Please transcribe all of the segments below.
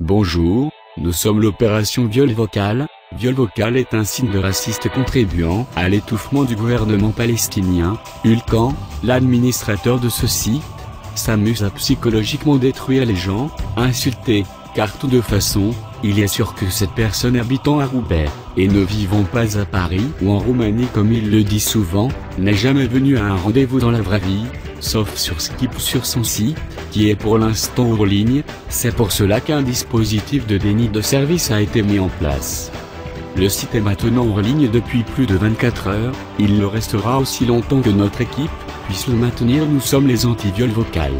Bonjour, nous sommes l'opération Viol Vocal. Viol vocal est un signe de raciste contribuant à l'étouffement du gouvernement palestinien. Ulcan, l'administrateur de ce site, s'amuse à psychologiquement détruire les gens, insulter, car tout de façon, il est sûr que cette personne habitant à Roubaix, et ne vivant pas à Paris ou en Roumanie comme il le dit souvent, n'est jamais venu à un rendez-vous dans la vraie vie, sauf sur Skype ou sur son site, qui est pour l'instant hors ligne. C'est pour cela qu'un dispositif de déni de service a été mis en place. Le site est maintenant hors ligne depuis plus de 24 heures, il le restera aussi longtemps que notre équipe puisse le maintenir. Nous sommes les anti-viols vocales.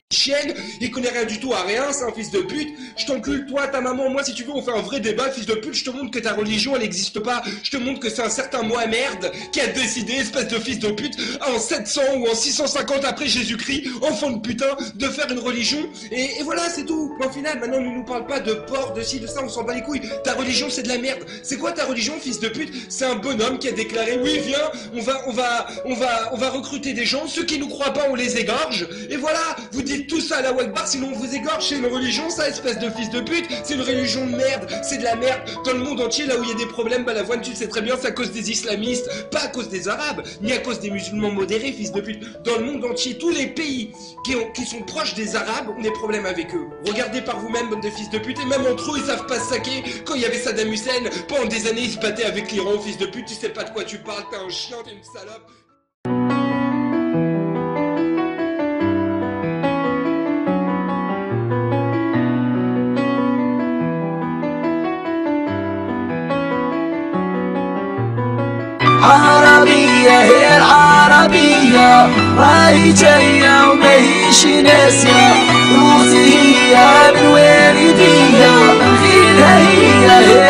Chienne, il connaît rien du tout à rien, c'est un fils de pute. Je t'encule toi, ta maman, moi si tu veux on fait un vrai débat, fils de pute. Je te montre que ta religion elle n'existe pas. Je te montre que c'est un certain Mohamed qui a décidé, espèce de fils de pute, en 700 ou en 650 après Jésus-Christ, enfant de putain, de faire une religion. Et voilà, c'est tout. Au final, maintenant ne nous parle pas de porc, de ci, de ça, on s'en bat les couilles. Ta religion c'est de la merde. C'est quoi ta religion, fils de pute? C'est un bonhomme qui a déclaré oui viens, on va recruter des gens, ceux qui nous croient pas on les égorge. Et voilà, vous dites tout ça à la Wakbar, sinon on vous égorge. C'est une religion ça, espèce de fils de pute. C'est une religion de merde, c'est de la merde. Dans le monde entier, là où il y a des problèmes, Balavoine, tu le sais très bien, c'est à cause des islamistes, pas à cause des arabes, ni à cause des musulmans modérés, fils de pute. Dans le monde entier, tous les pays qui sont proches des arabes ont des problèmes avec eux. Regardez par vous-même, bande de fils de pute, et même entre eux, ils savent pas se saquer. Quand il y avait Saddam Hussein, pendant des années, ils se battaient avec l'Iran, fils de pute, tu sais pas de quoi tu parles, t'es un chien, t'es une salope. عربية هي العربية راهي جاية وماهيش ناسية روحي هي من والدية غيرها هي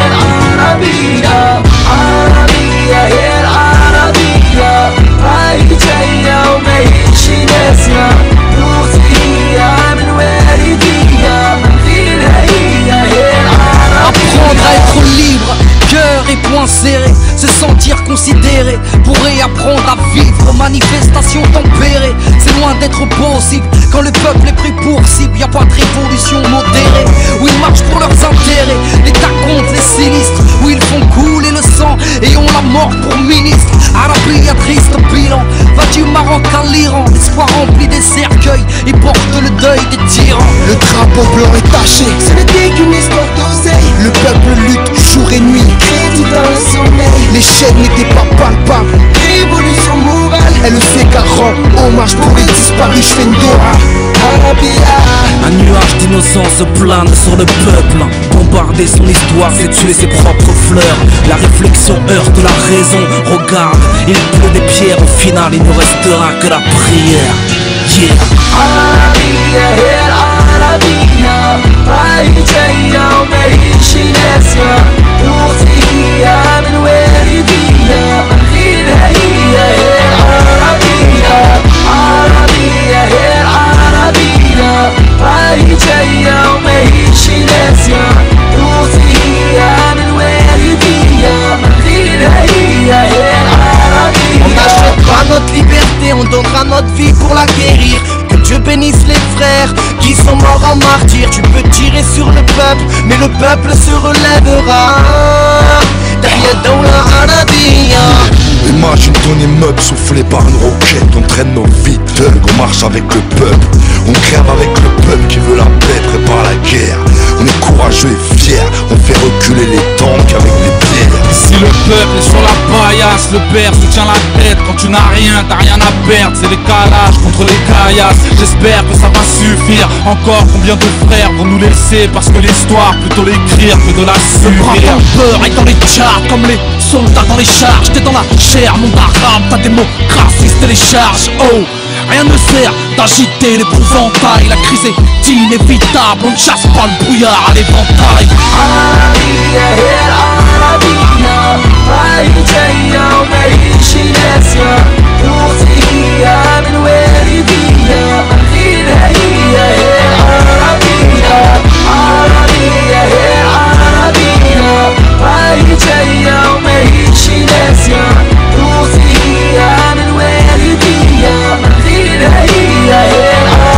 العربية عربية هي العربية راهي جاية وماهيش ناسية روحي هي من والدية غيرها هي العربية. Apprendre à être libre, cœur et poing serré, se sentir considéré, pour réapprendre à vivre, manifestation tempérée. C'est loin d'être possible quand le peuple est pris pour cible. Y'a pas de révolution modérée, où ils marchent pour leurs intérêts. L'État compte les sinistres, où ils font couler le sang et ont la mort pour ministre. Arabia, triste bilan, va du Maroc à l'Iran. L'espoir rempli des cercueils et porte le deuil des tyrans. Le drapeau blanc est taché, ce n'était qu'une histoire d'oseille. Le peuple lutte jour et nuit, crédit dans le sommeil. Les chaînes n'étaient pas palpables, révolution morale. Elle fait qu'à rend hommage pour les disparus, je fais une dora. Un nuage d'innocence plane sur le peuple. Bombarder son histoire, c'est tuer ses propres fleurs. La réflexion heurte la raison. Regarde, il pleut des pierres. Au final, il ne restera que la prière. Yeah. عربية هي العربية راهي جاية وماهيش ناسية روحي هي من والدية غيرها هي العربية عربية هي العربية راهي جاية وماهيش ناسية روحي هي من والدية غيرها هي العربية. On n'achète pas notre liberté, on donnera notre vie pour la guérir. Que Dieu bénisse les frères qui sont morts en martyrs. Tu peux tirer sur le peuple, mais le peuple se relèvera. Tahia Dawla Arabia. Imagine ton immeuble soufflé par une roquette. On traîne nos vies thugs, on marche avec le peuple. On crève avec le peuple qui veut la paix, prépare la guerre. On est courageux et fiers, on fait reculer les tanks avec les pierres. Si le peuple est sur la paillasse, le père se tient la tête. Quand tu n'as rien, t'as rien à perdre. C'est les calages contre les caillasses. J'espère que ça va suffire. Encore combien de frères vont nous laisser? Parce que l'histoire, plutôt l'écrire que de la subir. Peur est dans les charts comme les soldats dans les charges. T'es dans la chair, mon arabe, ta démocratie se télécharge. Oh, rien ne sert d'agiter l'épouvantail. La crise est inévitable, on ne chasse pas le brouillard à l'éventail. عربية هي العربية راهي جاية وماهيش ناسية روحي هي من والدية غيرها هي العربية عربية هي العربية راهي جاية وماهيش ناسية روحي هي من والدية غيرها هي العربية.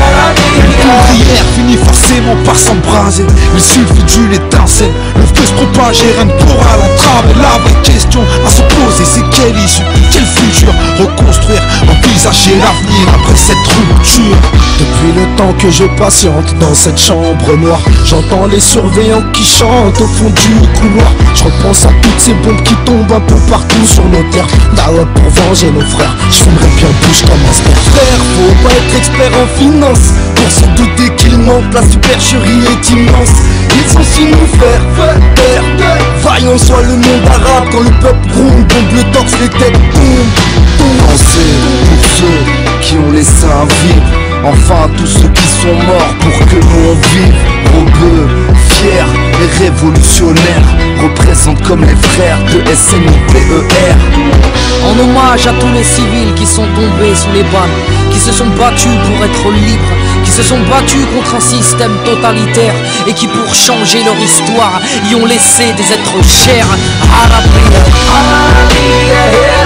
Une prière finit forcément par s'embraser. Il suffit perdu l'étincelle. Le feu se propage et rien ne pourra l'entraver. La vraie question à se poser, c'est quelle issue, quel futur reconstruire, envisager l'avenir après cette rupture. Depuis le temps que je patiente dans cette chambre noire, j'entends les surveillants qui chantent au fond du couloir. Je repense à toutes ces bombes qui tombent un peu partout sur nos terres. Dawa pour venger nos frères, je fumerais bien bouche comme un star. Frère, faut pas être expert en finance pour se douter qu'il manque, la supercherie est immense. Ils sont si nous faire taire. Vaillant soit le monde arabe quand le peuple gronde, bombe le torse, les têtes tombent. Pensez pour ceux qui ont laissé un vide, enfin tous ceux qui sont morts pour que l'on vive. Rebeux, fiers et révolutionnaires, représentent comme les frères de SNUPER. En hommage à tous les civils qui sont tombés sous les balles, qui se sont battus pour être libres, qui se sont battus contre un système totalitaire et qui pour changer leur histoire y ont laissé des êtres chers. À la prière.